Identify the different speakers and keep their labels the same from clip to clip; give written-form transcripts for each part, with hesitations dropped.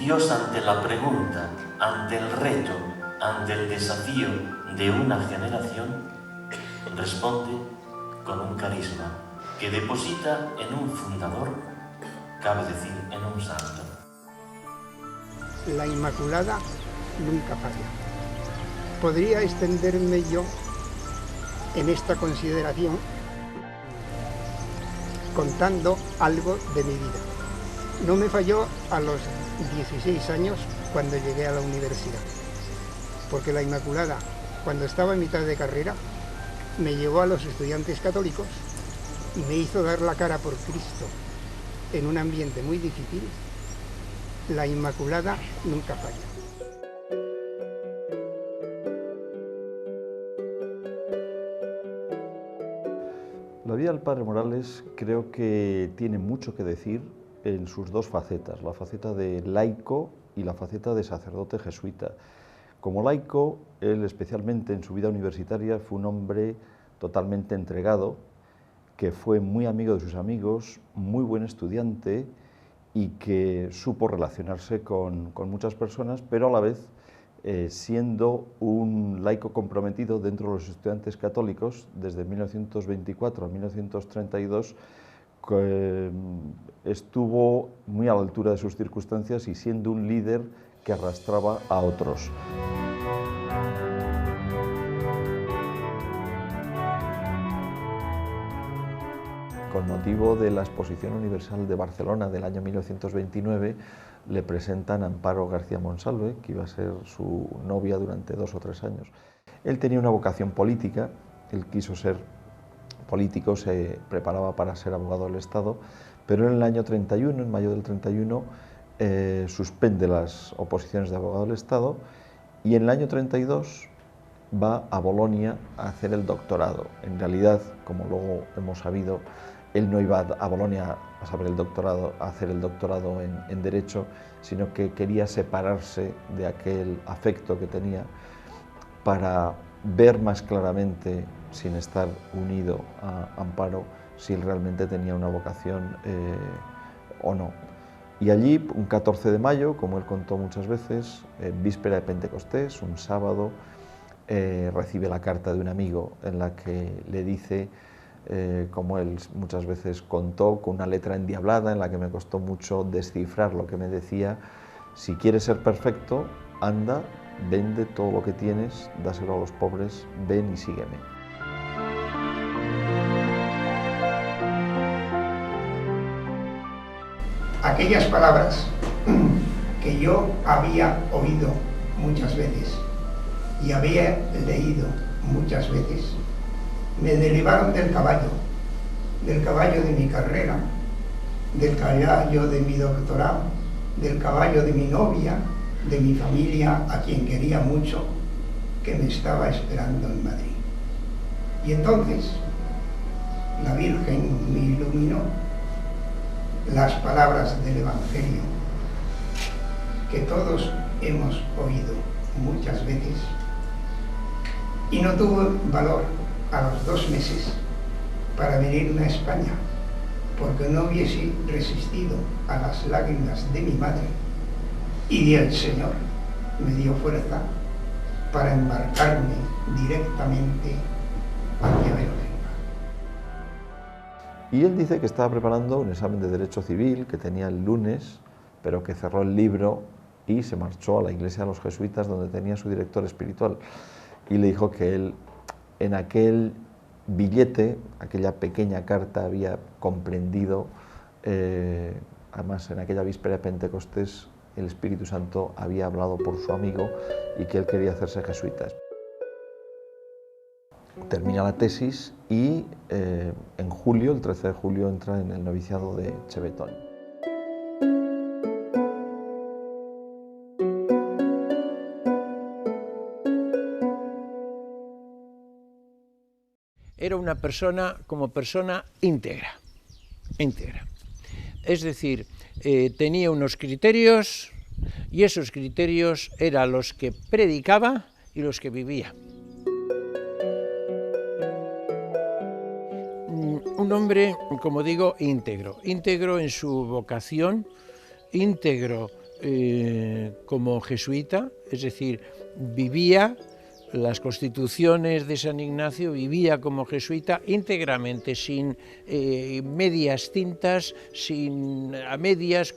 Speaker 1: Dios, ante la pregunta, ante el reto, ante el desafío de una generación, responde con un carisma que deposita en un fundador, cabe decir, en un santo.
Speaker 2: La Inmaculada nunca falla. Podría extenderme yo en esta consideración contando algo de mi vida. No me falló a los 16 años cuando llegué a la universidad, porque la Inmaculada, cuando estaba en mitad de carrera, me llevó a los estudiantes católicos y me hizo dar la cara por Cristo en un ambiente muy difícil. La Inmaculada nunca falla.
Speaker 3: La vida del Padre Morales creo que tiene mucho que decir en sus dos facetas, la faceta de laico y la faceta de sacerdote jesuita. Como laico, él especialmente en su vida universitaria fue un hombre totalmente entregado, que fue muy amigo de sus amigos, muy buen estudiante y que supo relacionarse con muchas personas, pero a la vez siendo un laico comprometido dentro de los estudiantes católicos desde 1924 a 1932, estuvo muy a la altura de sus circunstancias y siendo un líder que arrastraba a otros. Con motivo de la Exposición Universal de Barcelona del año 1929, le presentan a Amparo García Monsalve, que iba a ser su novia durante 2 o 3 años. Él tenía una vocación política, él quiso ser político, se preparaba para ser abogado del Estado, pero en el año 31, en mayo del 31, suspende las oposiciones de abogado del Estado y en el año 32 va a Bolonia a hacer el doctorado. En realidad, como luego hemos sabido, él no iba a Bolonia a hacer el doctorado en Derecho, sino que quería separarse de aquel afecto que tenía para ver más claramente, sin estar unido a Amparo, si él realmente tenía una vocación o no. Y allí, un 14 de mayo, como él contó muchas veces, víspera de Pentecostés, un sábado, recibe la carta de un amigo en la que le dice, como él muchas veces contó, con una letra endiablada en la que me costó mucho descifrar lo que me decía: si quieres ser perfecto, anda, vende todo lo que tienes, dáselo a los pobres, ven y sígueme.
Speaker 2: Aquellas palabras que yo había oído muchas veces y había leído muchas veces, me derivaron del caballo de mi carrera, del caballo de mi doctorado, del caballo de mi novia, de mi familia, a quien quería mucho, que me estaba esperando en Madrid. Y entonces la Virgen me iluminó las palabras del Evangelio que todos hemos oído muchas veces, y no tuve valor a los 2 meses para venirme a España, porque no hubiese resistido a las lágrimas de mi madre, y el Señor me dio fuerza para embarcarme directamente hacia Bélgica.
Speaker 3: Y él dice que estaba preparando un examen de Derecho Civil que tenía el lunes, pero que cerró el libro y se marchó a la iglesia de los jesuitas, donde tenía su director espiritual, y le dijo que él en aquel billete, aquella pequeña carta, había comprendido, además en aquella víspera de Pentecostés, el Espíritu Santo había hablado por su amigo y que él quería hacerse jesuita. Termina la tesis y en julio, el 13 de julio, entra en el noviciado de Chevetón.
Speaker 4: Era una persona como persona íntegra. Es decir, tenía unos criterios y esos criterios eran los que predicaba y los que vivía. Un hombre, como digo, íntegro en su vocación, íntegro como jesuita, es decir, vivía las constituciones de San Ignacio, vivía como jesuita íntegramente, sin medias tintas, sin a medias,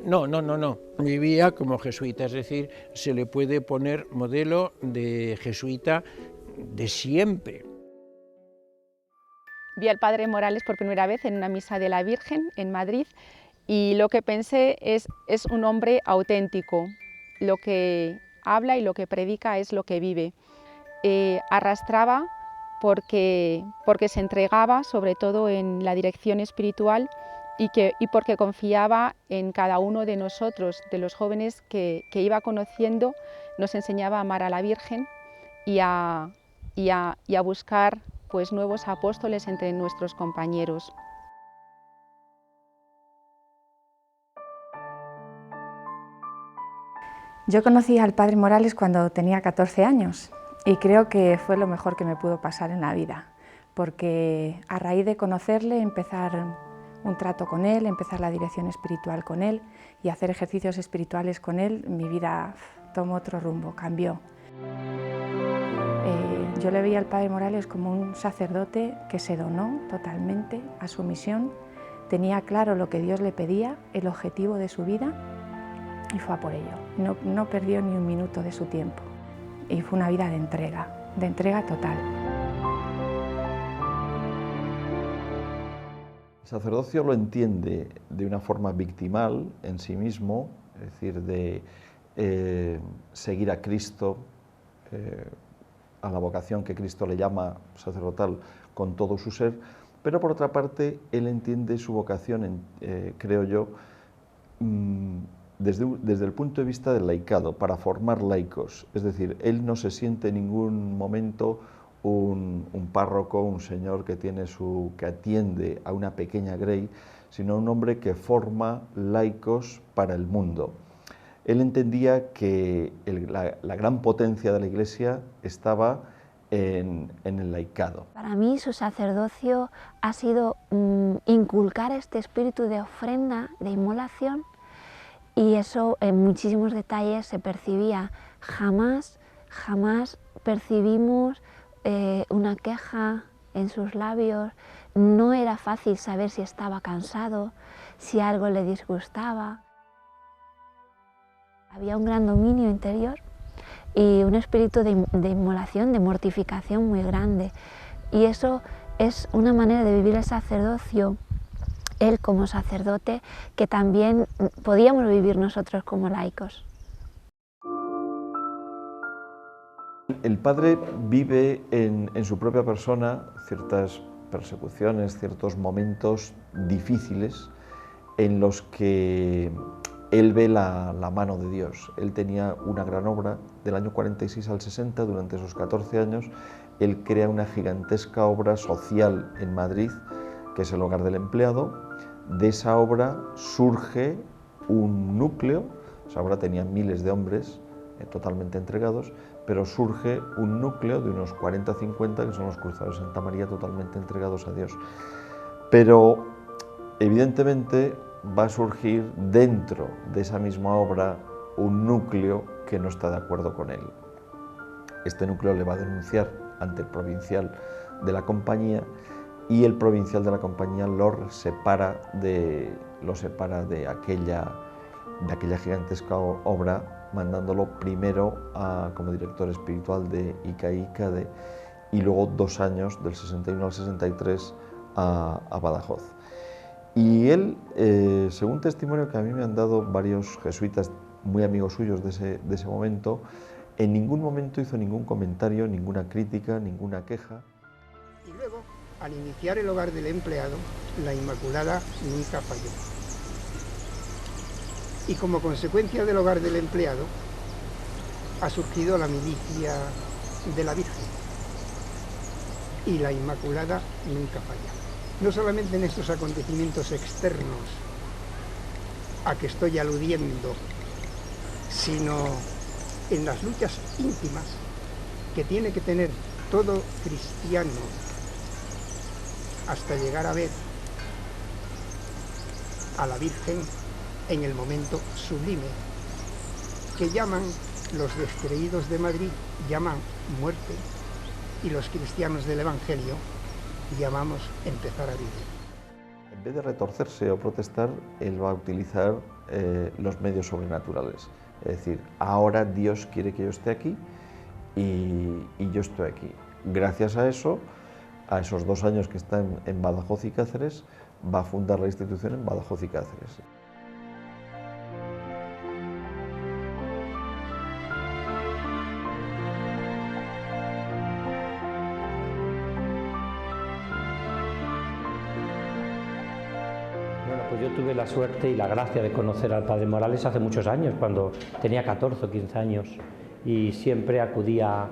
Speaker 4: no, vivía como jesuita, es decir, se le puede poner modelo de jesuita de siempre.
Speaker 5: Vi al padre Morales por primera vez en una misa de la Virgen en Madrid y lo que pensé es un hombre auténtico, lo que habla y lo que predica es lo que vive. Arrastraba porque se entregaba sobre todo en la dirección espiritual y porque confiaba en cada uno de nosotros, de los jóvenes que iba conociendo, nos enseñaba a amar a la Virgen y a buscar pues, nuevos apóstoles entre nuestros compañeros.
Speaker 6: Yo conocí al padre Morales cuando tenía 14 años y creo que fue lo mejor que me pudo pasar en la vida, porque a raíz de conocerle, empezar un trato con él, empezar la dirección espiritual con él y hacer ejercicios espirituales con él, mi vida tomó otro rumbo, cambió. Yo le veía al padre Morales como un sacerdote que se donó totalmente a su misión, tenía claro lo que Dios le pedía, el objetivo de su vida, y fue a por ello. No perdió ni un minuto de su tiempo y fue una vida de entrega total.
Speaker 3: El sacerdocio lo entiende de una forma victimal en sí mismo, es decir, de seguir a Cristo, a la vocación que Cristo le llama sacerdotal con todo su ser, pero por otra parte él entiende su vocación, creo yo, desde el punto de vista del laicado, para formar laicos. Es decir, él no se siente en ningún momento un párroco, un señor que atiende a una pequeña grey, sino un hombre que forma laicos para el mundo. Él entendía que la gran potencia de la Iglesia estaba en el laicado.
Speaker 7: Para mí su sacerdocio ha sido inculcar este espíritu de ofrenda, de inmolación, y eso en muchísimos detalles se percibía. Jamás percibimos una queja en sus labios, no era fácil saber si estaba cansado, si algo le disgustaba. Había un gran dominio interior y un espíritu de inmolación, de mortificación muy grande. Y eso es una manera de vivir el sacerdocio, él como sacerdote, que también podíamos vivir nosotros como laicos.
Speaker 3: El padre vive en su propia persona ciertas persecuciones, ciertos momentos difíciles en los que él ve la mano de Dios. Él tenía una gran obra del año 46 al 60, durante esos 14 años, él crea una gigantesca obra social en Madrid, que es el Hogar del Empleado. De esa obra surge un núcleo, esa obra tenía miles de hombres totalmente entregados, pero surge un núcleo de unos 40-50 que son los Cruzados de Santa María, totalmente entregados a Dios. Pero evidentemente va a surgir dentro de esa misma obra un núcleo que no está de acuerdo con él. Este núcleo le va a denunciar ante el provincial de la compañía y el provincial de la compañía lo separa de aquella gigantesca obra, mandándolo primero como director espiritual de ICAICADE y luego 2 años, del 61 al 63, a Badajoz. Y él, según testimonio que a mí me han dado varios jesuitas muy amigos suyos de ese momento, en ningún momento hizo ningún comentario, ninguna crítica, ninguna queja.
Speaker 2: Y luego, al iniciar el Hogar del Empleado, la Inmaculada nunca falló. Y como consecuencia del Hogar del Empleado, ha surgido la milicia de la Virgen. Y la Inmaculada nunca falla. No solamente en estos acontecimientos externos a que estoy aludiendo, sino en las luchas íntimas que tiene que tener todo cristiano hasta llegar a ver a la Virgen en el momento sublime, que llaman los descreídos de Madrid, llaman muerte, y los cristianos del Evangelio llamamos empezar a vivir.
Speaker 3: En vez de retorcerse o protestar, él va a utilizar los medios sobrenaturales. Es decir, ahora Dios quiere que yo esté aquí y yo estoy aquí. Gracias a eso, a esos 2 años que está en Badajoz y Cáceres, va a fundar la institución en Badajoz y Cáceres.
Speaker 8: Pues yo tuve la suerte y la gracia de conocer al Padre Morales hace muchos años, cuando tenía 14 o 15 años, y siempre acudía,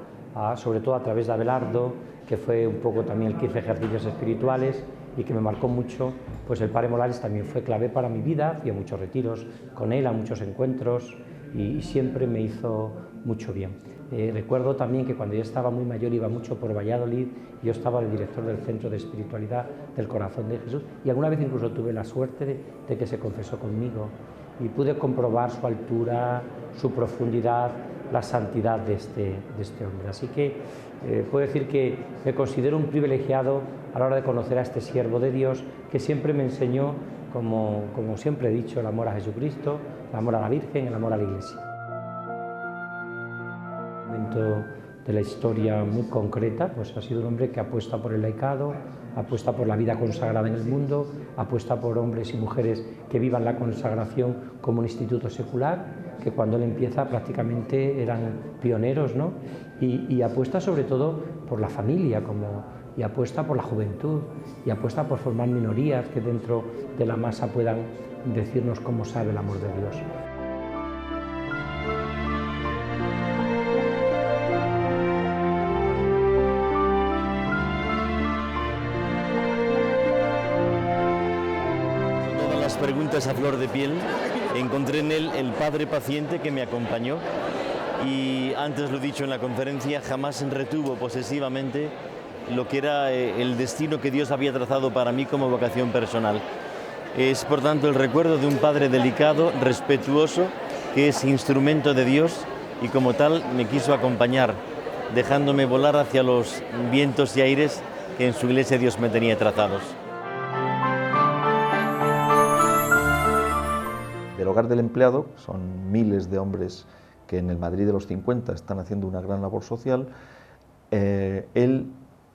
Speaker 8: sobre todo a través de Abelardo, que fue un poco también el 15 ejercicios espirituales y que me marcó mucho. Pues el Padre Morales también fue clave para mi vida, hacía muchos retiros con él, a muchos encuentros, y siempre me hizo mucho bien. Recuerdo también que cuando yo estaba muy mayor iba mucho por Valladolid, yo estaba de director del Centro de Espiritualidad del Corazón de Jesús, y alguna vez incluso tuve la suerte de que se confesó conmigo y pude comprobar su altura, su profundidad, la santidad de este hombre. Así que puedo decir que me considero un privilegiado a la hora de conocer a este siervo de Dios, que siempre me enseñó, como siempre he dicho, el amor a Jesucristo, el amor a la Virgen, el amor a la Iglesia. De la historia muy concreta, pues ha sido un hombre que apuesta por el laicado, apuesta por la vida consagrada en el mundo, apuesta por hombres y mujeres que vivan la consagración como un instituto secular, que cuando él empieza prácticamente eran pioneros, ¿no? Y apuesta sobre todo por la familia, y apuesta por la juventud, y apuesta por formar minorías que dentro de la masa puedan decirnos cómo sabe el amor de Dios.
Speaker 1: Preguntas a flor de piel, encontré en él el padre paciente que me acompañó, y antes lo he dicho en la conferencia, jamás retuvo posesivamente lo que era el destino que Dios había trazado para mí como vocación personal. Es por tanto el recuerdo de un padre delicado, respetuoso, que es instrumento de Dios y como tal me quiso acompañar, dejándome volar hacia los vientos y aires que en su iglesia Dios me tenía trazados.
Speaker 3: El Hogar del Empleado, son miles de hombres que en el Madrid de los 50 están haciendo una gran labor social. Él,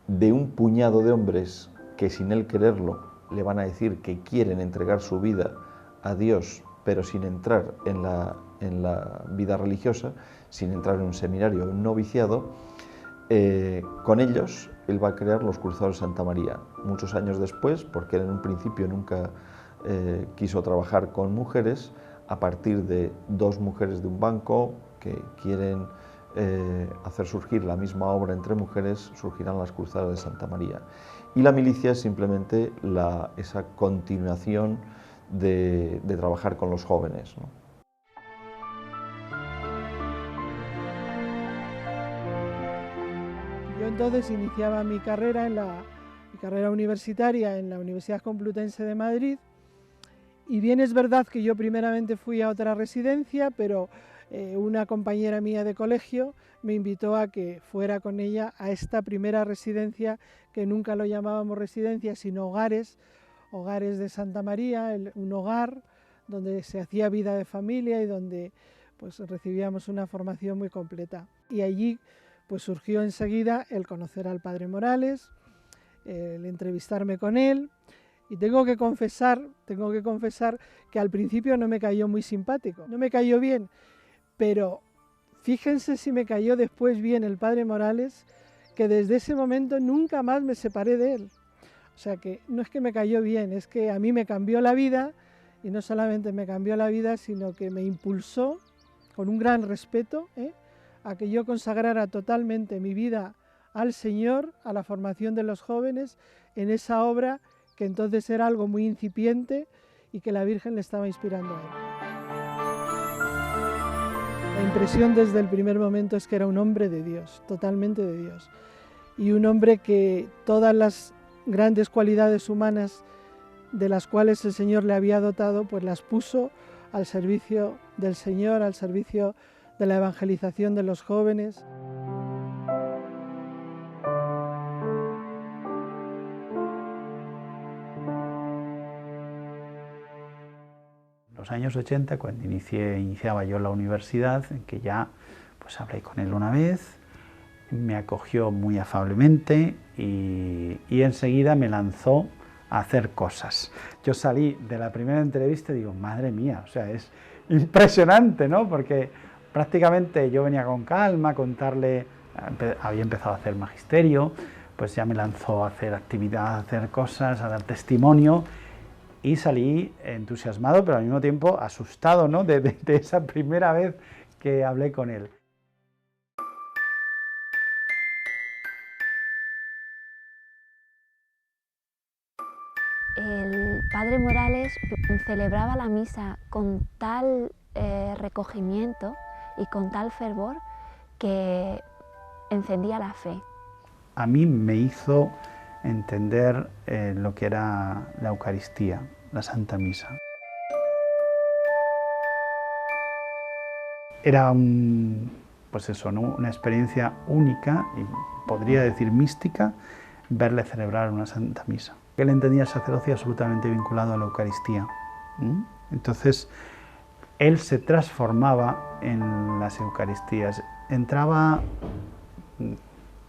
Speaker 3: de un puñado de hombres que sin él quererlo le van a decir que quieren entregar su vida a Dios, pero sin entrar en la vida religiosa, sin entrar en un seminario o un noviciado, con ellos él va a crear los Cruzados de Santa María. Muchos años después, porque él en un principio nunca quiso trabajar con mujeres, a partir de 2 mujeres de un banco que quieren hacer surgir la misma obra entre mujeres, surgirán las Cruzadas de Santa María. Y la milicia es simplemente esa continuación de trabajar con los jóvenes, ¿no?
Speaker 9: Yo entonces iniciaba mi carrera, mi carrera universitaria en la Universidad Complutense de Madrid, y bien es verdad que yo primeramente fui a otra residencia, pero una compañera mía de colegio me invitó a que fuera con ella a esta primera residencia, que nunca lo llamábamos residencia, sino hogares de Santa María, un hogar donde se hacía vida de familia y donde pues recibíamos una formación muy completa. Y allí pues surgió enseguida el conocer al Padre Morales, el entrevistarme con él. Y tengo que confesar que al principio no me cayó muy simpático, no me cayó bien, pero fíjense si me cayó después bien el Padre Morales, que desde ese momento nunca más me separé de él. O sea que no es que me cayó bien, es que a mí me cambió la vida, y no solamente me cambió la vida, sino que me impulsó con un gran respeto a que yo consagrara totalmente mi vida al Señor, a la formación de los jóvenes, en esa obra que entonces era algo muy incipiente y que la Virgen le estaba inspirando a él. La impresión desde el primer momento es que era un hombre de Dios, totalmente de Dios, y un hombre que todas las grandes cualidades humanas de las cuales el Señor le había dotado, pues las puso al servicio del Señor, al servicio de la evangelización de los jóvenes.
Speaker 10: En los años 80, cuando iniciaba yo la universidad, en que ya pues hablé con él una vez, me acogió muy afablemente y enseguida me lanzó a hacer cosas. Yo salí de la primera entrevista y digo, madre mía, o sea, es impresionante, ¿no? Porque prácticamente yo venía con calma a contarle, había empezado a hacer magisterio, pues ya me lanzó a hacer actividad, a hacer cosas, a dar testimonio, y salí entusiasmado, pero al mismo tiempo asustado, ¿no? de esa primera vez que hablé con él.
Speaker 7: El padre Morales celebraba la misa con tal recogimiento y con tal fervor que encendía la fe.
Speaker 10: A mí me hizo entender lo que era la Eucaristía, la Santa Misa. Era pues eso, ¿no? Una experiencia única y podría decir mística verle celebrar una Santa Misa. Él entendía el sacerdocio absolutamente vinculado a la Eucaristía. Entonces, él se transformaba en las Eucaristías, entraba,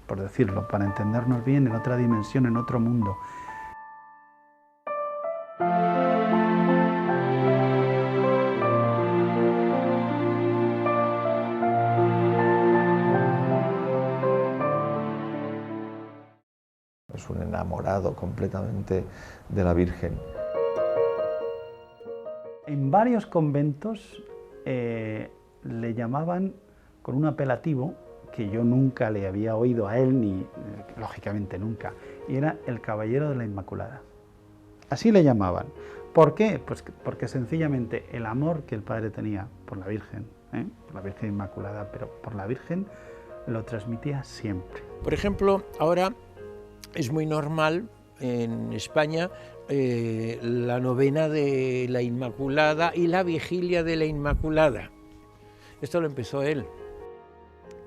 Speaker 10: por decirlo, para entendernos bien, en otra dimensión, en otro mundo.
Speaker 3: Es un enamorado completamente de la Virgen.
Speaker 10: En varios conventos le llamaban con un apelativo que yo nunca le había oído a él, ni lógicamente nunca, y era el Caballero de la Inmaculada. Así le llamaban. ¿Por qué? Pues porque sencillamente el amor que el padre tenía por la Virgen, por la Virgen Inmaculada, pero por la Virgen, lo transmitía siempre.
Speaker 4: Por ejemplo, ahora es muy normal en España la novena de la Inmaculada y la vigilia de la Inmaculada. Esto lo empezó él.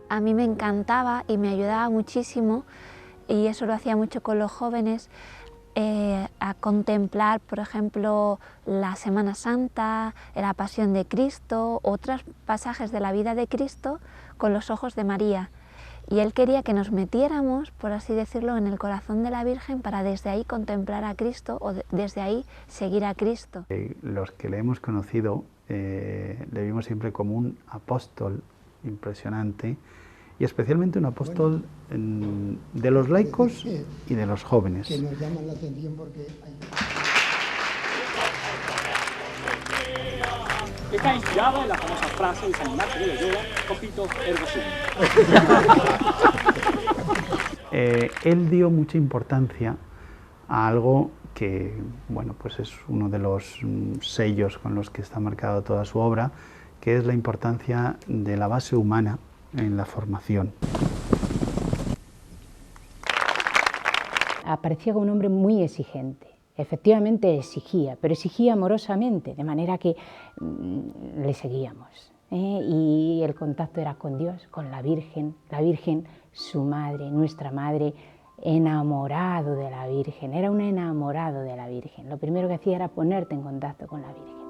Speaker 7: A mí me encantaba y me ayudaba muchísimo, y eso lo hacía mucho con los jóvenes, a contemplar, por ejemplo, la Semana Santa, la Pasión de Cristo, otros pasajes de la vida de Cristo con los ojos de María. Y él quería que nos metiéramos, por así decirlo, en el corazón de la Virgen para desde ahí contemplar a Cristo o desde ahí seguir a Cristo.
Speaker 10: Los que le hemos conocido le vimos siempre como un apóstol impresionante, y especialmente un apóstol de los laicos y de los jóvenes.
Speaker 2: Que nos llaman la atención porque
Speaker 11: Está inspirado en la famosa frase de San Ignacio de Loyola, cogito ergo sum.
Speaker 10: Él dio mucha importancia a algo que, bueno, pues es uno de los sellos con los que está marcada toda su obra, que es la importancia de la base humana en la formación.
Speaker 12: Aparecía como un hombre muy exigente. Efectivamente exigía, pero exigía amorosamente, de manera que le seguíamos. Y el contacto era con Dios, con la Virgen, su madre, nuestra madre, enamorado de la Virgen, era un enamorado de la Virgen. Lo primero que hacía era ponerte en contacto con la Virgen.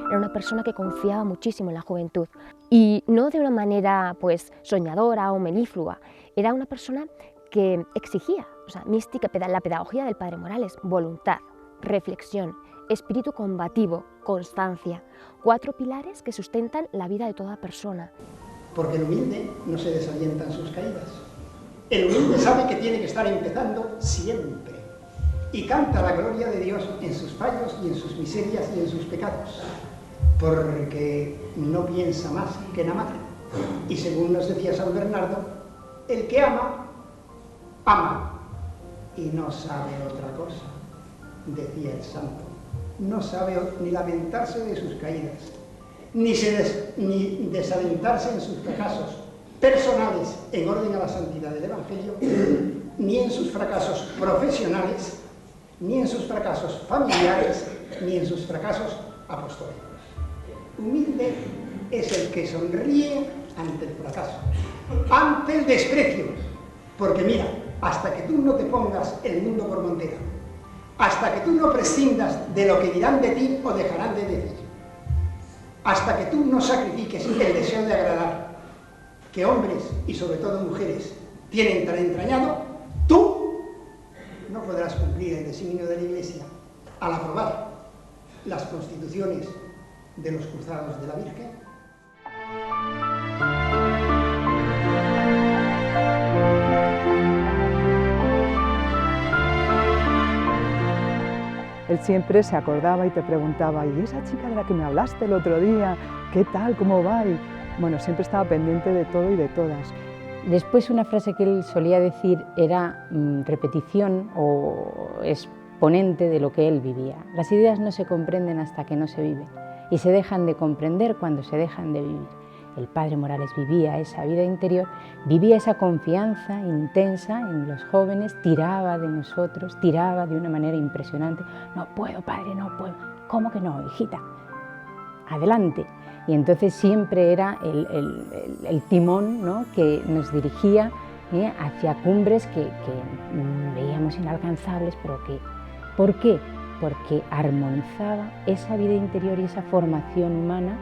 Speaker 13: Era una persona que confiaba muchísimo en la juventud, y no de una manera pues soñadora o meliflua. Era una persona que exigía, o sea, mística, la pedagogía del padre Morales: voluntad, reflexión, espíritu combativo, constancia, 4 pilares que sustentan la vida de toda persona.
Speaker 2: Porque el humilde no se desalienta en sus caídas. El humilde sabe que tiene que estar empezando siempre, y canta la gloria de Dios en sus fallos y en sus miserias y en sus pecados, porque no piensa más que en amar. Y según nos decía San Bernardo, el que ama, ama, y no sabe otra cosa, decía el santo. No sabe ni lamentarse de sus caídas, ni desalentarse en sus fracasos personales en orden a la santidad del Evangelio, ni en sus fracasos profesionales ni en sus fracasos familiares, ni en sus fracasos apostólicos. Humilde es el que sonríe ante el fracaso, ante el desprecio, porque mira, hasta que tú no te pongas el mundo por montera, hasta que tú no prescindas de lo que dirán de ti o dejarán de decir, hasta que tú no sacrifiques el deseo de agradar, que hombres y sobre todo mujeres tienen tan entrañado, tú no podrás cumplir el designio de la Iglesia al aprobar las constituciones de los cruzados de la Virgen.
Speaker 14: Él siempre se acordaba y te preguntaba, ¿y esa chica de la que me hablaste el otro día? ¿Qué tal? ¿Cómo va? Y bueno, siempre estaba pendiente de todo y de todas.
Speaker 12: Después una frase que él solía decir era repetición o exponente de lo que él vivía. Las ideas no se comprenden hasta que no se viven y se dejan de comprender cuando se dejan de vivir. El padre Morales vivía esa vida interior, vivía esa confianza intensa en los jóvenes, tiraba de nosotros, tiraba de una manera impresionante. No puedo, padre, no puedo. ¿Cómo que no, hijita? Adelante. Y entonces siempre era el timón, ¿no?, que nos dirigía hacia cumbres que veíamos inalcanzables, pero que, ¿por qué? Porque armonizaba esa vida interior y esa formación humana,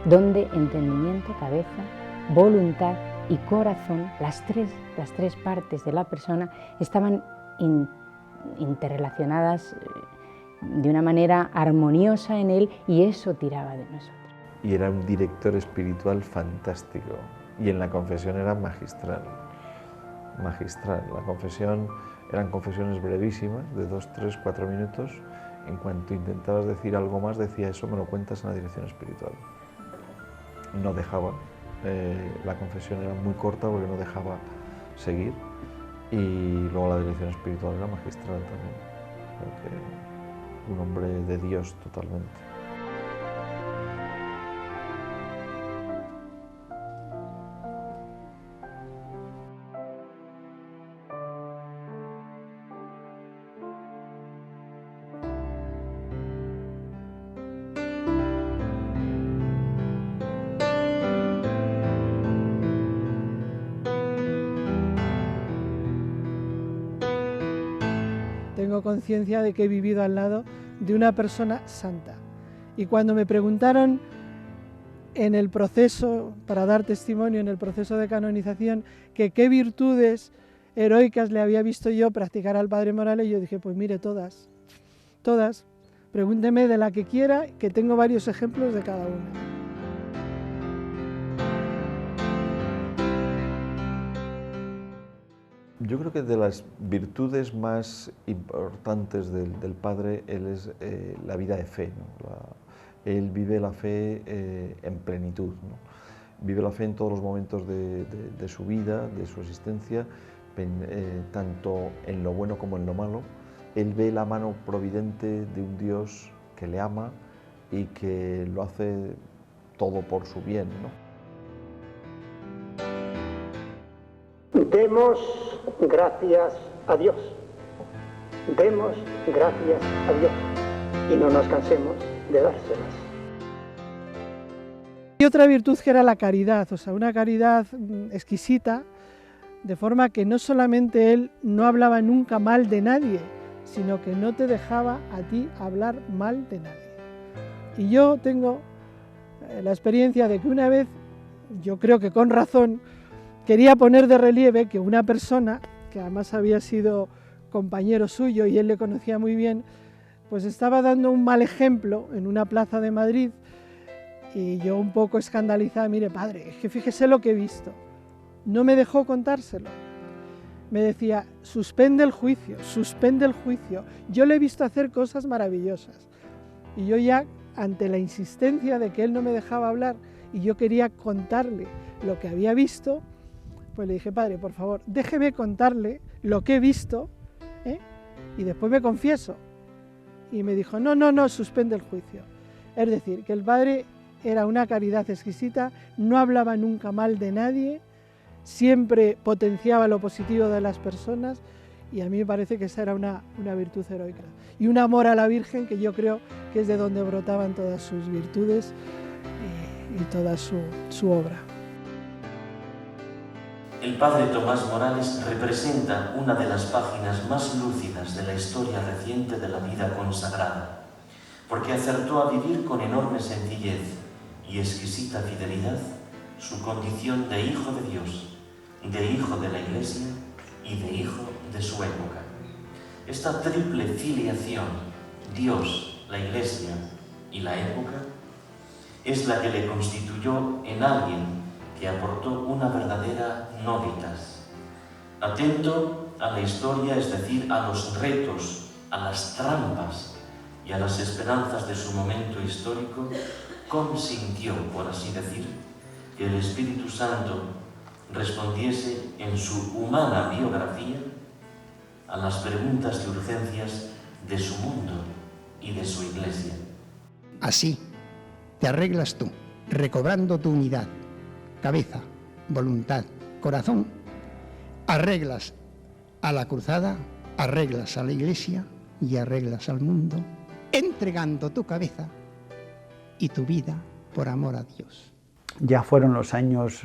Speaker 12: donde entendimiento, cabeza, voluntad y corazón, las tres partes de la persona, estaban interrelacionadas de una manera armoniosa en él, y eso tiraba de nosotros.
Speaker 3: Y era un director espiritual fantástico, y en la confesión era magistral. Magistral. La confesión eran confesiones brevísimas, de 2, 3, 4 minutos. En cuanto intentabas decir algo más, decía, eso me lo cuentas en la dirección espiritual. No dejaba, la confesión era muy corta porque no dejaba seguir, y luego la dirección espiritual era magistral también. Un hombre de Dios totalmente.
Speaker 9: Tengo conciencia de que he vivido al lado de una persona santa. Y cuando me preguntaron en el proceso, para dar testimonio en el proceso de canonización, que qué virtudes heroicas le había visto yo practicar al padre Morales, yo dije, pues mire, todas, todas. Pregúnteme de la que quiera, que tengo varios ejemplos de cada una.
Speaker 3: Yo creo que de las virtudes más importantes del padre, él es la vida de fe, ¿no? Él vive la fe en plenitud, ¿no? Vive la fe en todos los momentos de su vida, de su existencia, tanto en lo bueno como en lo malo. Él ve la mano providente de un Dios que le ama y que lo hace todo por su bien, ¿no?
Speaker 2: Demos gracias a Dios, demos gracias a Dios y no nos cansemos de dárselas.
Speaker 9: Y otra virtud que era la caridad, o sea, una caridad exquisita, de forma que no solamente él no hablaba nunca mal de nadie, sino que no te dejaba a ti hablar mal de nadie. Y yo tengo la experiencia de que una vez, yo creo que con razón, quería poner de relieve que una persona, que además había sido compañero suyo y él le conocía muy bien, pues estaba dando un mal ejemplo en una plaza de Madrid, y yo un poco escandalizada, mire padre, es que fíjese lo que he visto. No me dejó contárselo. Me decía, suspende el juicio, yo le he visto hacer cosas maravillosas. Y yo ya, ante la insistencia de que él no me dejaba hablar y yo quería contarle lo que había visto, pues le dije, padre, por favor, déjeme contarle lo que he visto, y después me confieso. Y me dijo, no, suspende el juicio. Es decir, que el padre era una caridad exquisita, no hablaba nunca mal de nadie, siempre potenciaba lo positivo de las personas y a mí me parece que esa era una virtud heroica. Y un amor a la Virgen que yo creo que es de donde brotaban todas sus virtudes y toda su obra.
Speaker 1: El padre Tomás Morales representa una de las páginas más lúcidas de la historia reciente de la vida consagrada, porque acertó a vivir con enorme sencillez y exquisita fidelidad su condición de hijo de Dios, de hijo de la Iglesia y de hijo de su época. Esta triple filiación, Dios, la Iglesia y la época, es la que le constituyó en alguien que aportó una verdadera novitas, atento a la historia, es decir, a los retos, a las trampas y a las esperanzas de su momento histórico, consintió, por así decir, que el Espíritu Santo respondiese en su humana biografía a las preguntas y urgencias de su mundo y de su Iglesia.
Speaker 2: Así te arreglas tú, recobrando tu unidad, cabeza, voluntad, corazón, arreglas a la cruzada, arreglas a la Iglesia y arreglas al mundo, entregando tu cabeza y tu vida por amor a Dios.
Speaker 10: Ya fueron los años,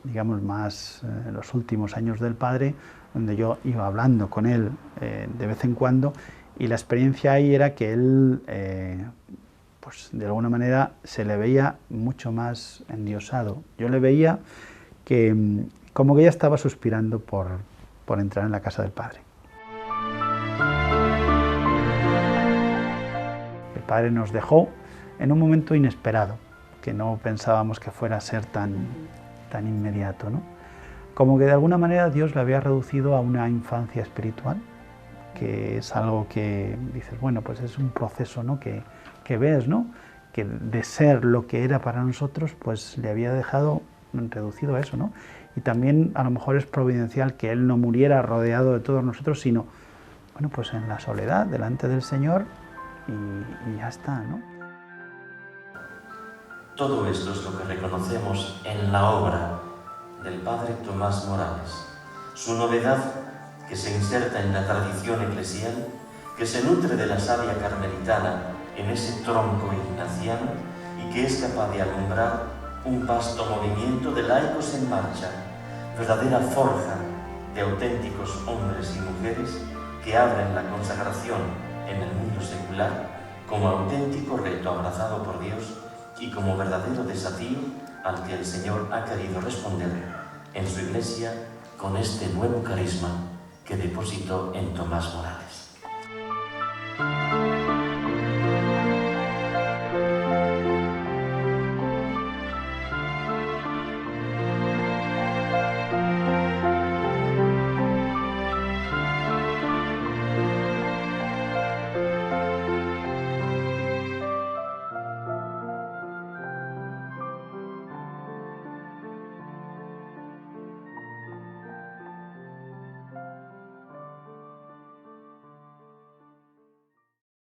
Speaker 10: digamos, más los últimos años del padre, donde yo iba hablando con él de vez en cuando, y la experiencia ahí era que él, pues de alguna manera, se le veía mucho más endiosado. Yo le veía que como que ya estaba suspirando por entrar en la casa del padre. El padre nos dejó en un momento inesperado, que no pensábamos que fuera a ser tan inmediato, ¿no? Como que de alguna manera Dios le había reducido a una infancia espiritual, que es algo que dices, bueno, pues es un proceso, ¿no? que ves, ¿no? Que de ser lo que era para nosotros, pues le había dejado reducido a eso, ¿no? Y también a lo mejor es providencial que él no muriera rodeado de todos nosotros, sino, bueno, pues en la soledad, delante del Señor, y ya está, ¿no?
Speaker 1: Todo esto es lo que reconocemos en la obra del padre Tomás Morales. Su novedad, que se inserta en la tradición eclesial, que se nutre de la savia carmelitana en ese tronco ignaciano y que es capaz de alumbrar un vasto movimiento de laicos en marcha, verdadera forja de auténticos hombres y mujeres que abren la consagración en el mundo secular como auténtico reto abrazado por Dios y como verdadero desafío al que el Señor ha querido responder en su Iglesia con este nuevo carisma que depositó en Tomás Morales.